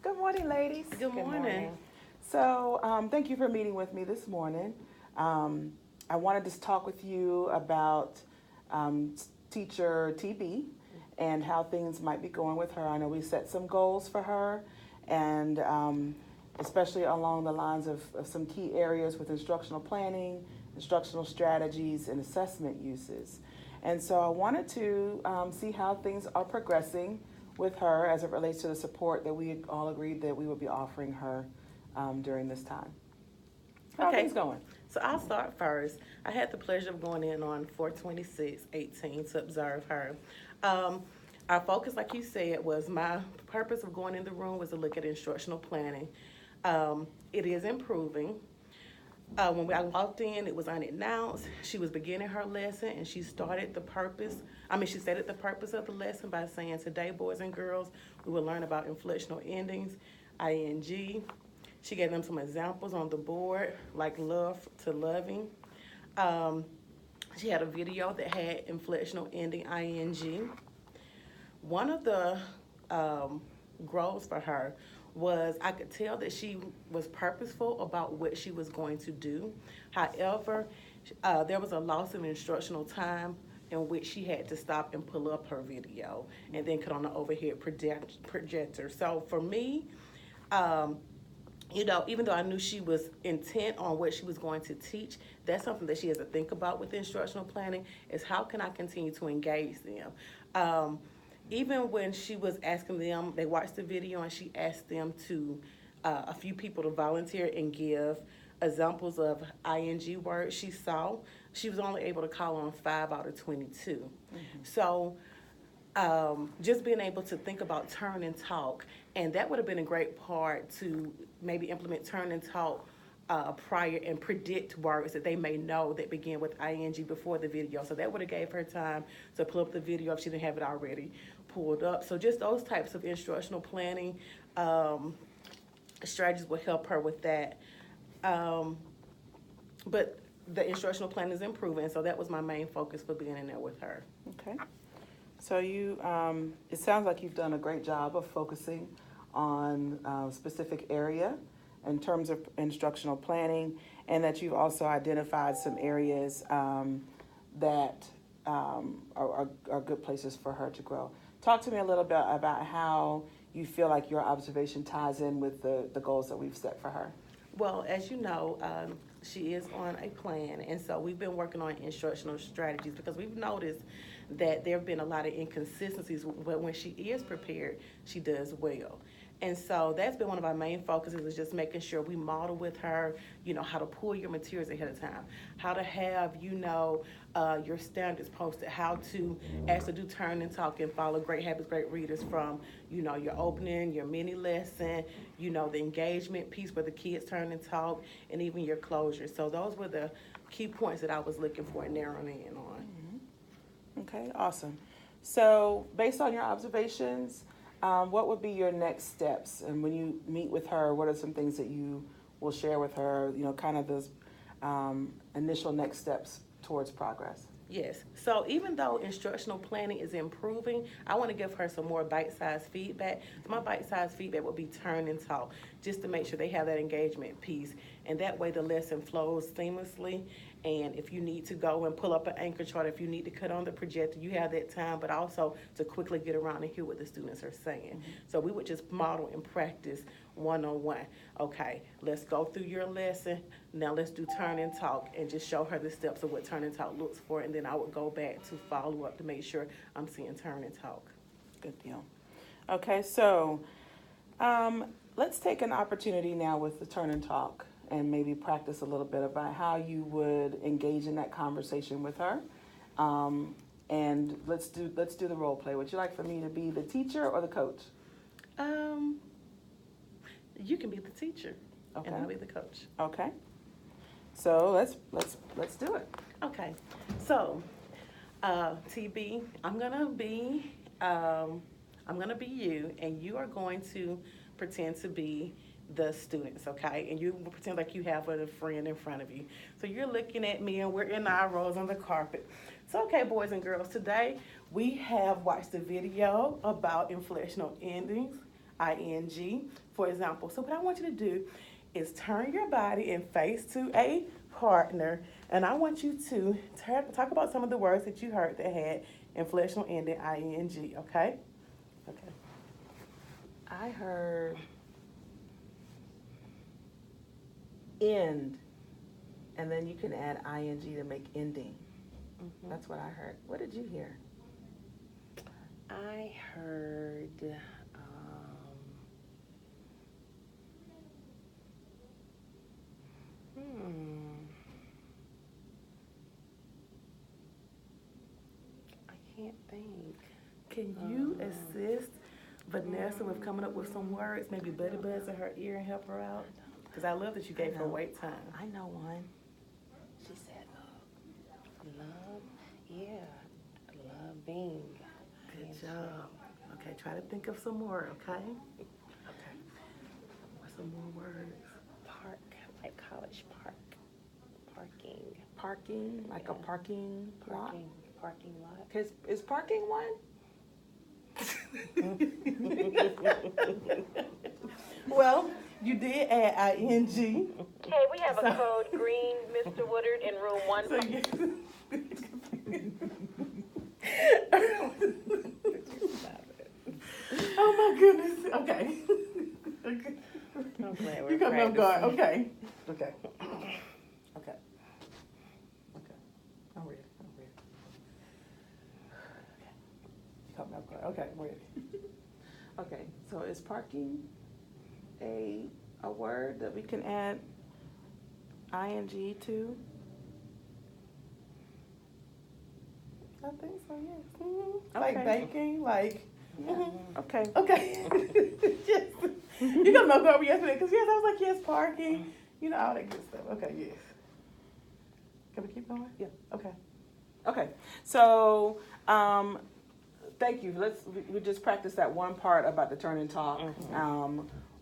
Good morning, ladies. Good morning. So, thank you for meeting with me this morning. Um, I wanted to talk with you about teacher TB and how things might be going with her. I know we set some goals for her, and especially along the lines of some key areas with instructional planning, instructional strategies, and assessment uses. And so I wanted to see how things are progressing with her as it relates to the support that we all agreed that we would be offering her during this time. How are Okay, things going? so I'll start first. I had the pleasure of going in on 4/26/18 to observe her. Um, our focus, like you said, was my purpose of going in the room was to look at instructional planning. It is improving. I walked in, it was unannounced. She was beginning her lesson, and she started the purpose. She stated the purpose of the lesson by saying, "Today, boys and girls, we will learn about inflectional endings, ing." She gave them some examples on the board, like love to loving. Um, she had a video that had inflectional ending, ing. One of the um, goals for her was I could tell that she was purposeful about what she was going to do. However, there was a loss of instructional time in which she had to stop and pull up her video and then put on the overhead projector. So for me, um, even though I knew she was intent on what she was going to teach, that's something that she has to think about with instructional planning is how can I continue to engage them. Um, Even when she was asking them, they watched the video and she asked them to, a few people to volunteer and give examples of ing words she saw. She was only able to call on 5 out of 22. So just being able to think about turn and talk, and that would have been a great part to maybe implement turn and talk prior and predict words that they may know that begin with ing before the video. So that would have gave her time to pull up the video if she didn't have it already pulled up. So just those types of instructional planning strategies will help her with that. Um, but the instructional plan is improving, so that was my main focus for being in there with her. Okay. So it sounds like you've done a great job of focusing on a specific area in terms of instructional planning, and that you've also identified some areas that are good places for her to grow. Talk to me a little bit about how you feel like your observation ties in with the goals that we've set for her. Well, as you know, she is on a plan, and so we've been working on instructional strategies because we've noticed that there have been a lot of inconsistencies, but when she is prepared, she does well. And so that's been one of our main focuses is just making sure we model with her, how to pull your materials ahead of time, how to have, your standards posted, how to actually do turn and talk and follow great habits, great readers from, your opening, your mini lesson, the engagement piece where the kids turn and talk, and even your closure. So those were the key points that I was looking for and narrowing in on. Okay, awesome. So, based on your observations, what would be your next steps? And when you meet with her, what are some things that you will share with her, kind of those initial next steps towards progress? Yes. So even though instructional planning is improving, I want to give her some more bite-sized feedback. So my bite-sized feedback would be turn and talk, just to make sure they have that engagement piece. And that way the lesson flows seamlessly. And if you need to go and pull up an anchor chart, if you need to cut on the projector, you have that time, but also to quickly get around and hear what the students are saying. So we would just model and practice one-on-one. Okay, let's go through your lesson. Now let's do turn and talk and just show her the steps of what turn and talk looks for. And then I would go back to follow up to make sure I'm seeing turn and talk. Good deal. Okay, so let's take an opportunity now with the turn and talk and maybe practice a little bit about how you would engage in that conversation with her. And let's do the role play. Would you like for me to be the teacher or the coach? You can be the teacher, Okay. and I'll be the coach. Okay. So let's do it. Okay. So, TB, I'm gonna be you, and you are going to pretend to be the students, okay? And you will pretend like you have a friend in front of you. So you're looking at me, and we're in our rows on the carpet. So, okay, boys and girls, today we have watched a video about inflectional endings, ing. For example, so what I want you to do is turn your body and face to a partner, and I want you to talk about some of the words that you heard that had inflectional ending ing. Okay. Okay. I heard end, and then you can add ing to make ending. Mm-hmm. That's what I heard. What did you hear? I heard I can't think. Can you assist Vanessa with coming up with some words, maybe buddy buzz in her ear and help her out? Because I love that you gave her wait time. I know one. She said love, yeah, loving. Good job. Okay, try to think of some more, okay? Okay. What's some more words? Park, like College Park. Parking. Parking, like a parking lot. Parking lot. Is parking one? Well, you did add ing. Okay, we have a code green, Mr. Woodard, in room one. So you. Oh my goodness. Okay. Okay. I'm glad we're You coming up guard. practicing. Okay. Okay. Okay. Okay. I'm ready. I'm ready. Okay. You coming up guard. Okay, I'm ready. Okay, so is parking a word that we can add ing to? I think so, yes. Mm-hmm. Like Okay. baking, like. Mhm. Okay. Okay. Yes. You got my girl yesterday because yes, I was like yes, parking, you know all that good stuff. Okay, yes. Can we keep going? Yeah. Okay. Okay. So, thank you. We just practiced that one part about the turn and talk.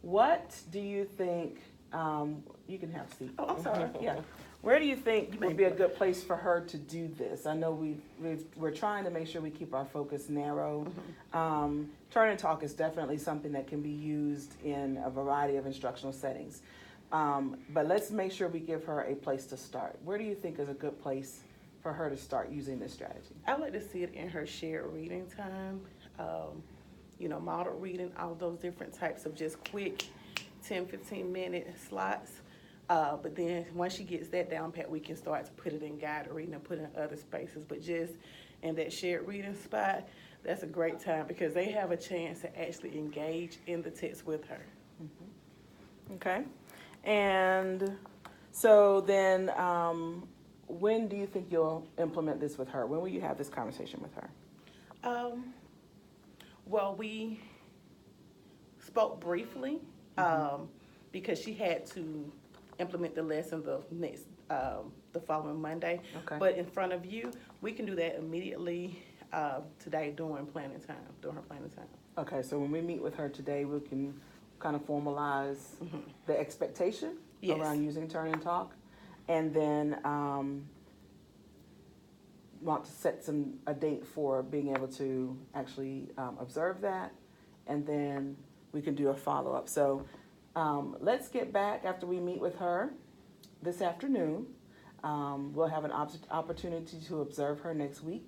What do you think? You can have a seat. Oh, I'm sorry. Yeah. Where do you think would be a good place for her to do this? I know we're trying to make sure we keep our focus narrow. Turn and talk is definitely something that can be used in a variety of instructional settings. But let's make sure we give her a place to start. Where do you think is a good place for her to start using this strategy? I like to see it in her shared reading time. Model reading, all those different types of just quick 10, 15-minute slots. But then once she gets that down pat, we can start to put it in guided reading and put it in other spaces. But just in that shared reading spot, that's a great time because they have a chance to actually engage in the text with her. Okay. And so then, when do you think you'll implement this with her? When will you have this conversation with her? Well, we spoke briefly because she had to implement the lesson the following Monday. Okay. But in front of you, we can do that immediately today during her planning time. Okay, so when we meet with her today, we can kind of formalize the expectation Yes. around using turn and talk, and then want to set a date for being able to actually observe that, and then we can do a follow-up. So let's get back after we meet with her this afternoon. We'll have an opportunity to observe her next week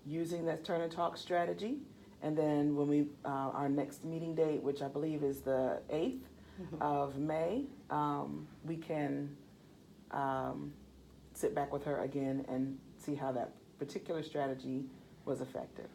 using that turn and talk strategy. And then when we, our next meeting date, which I believe is the 8th of May, we can sit back with her again and see how that particular strategy was effective.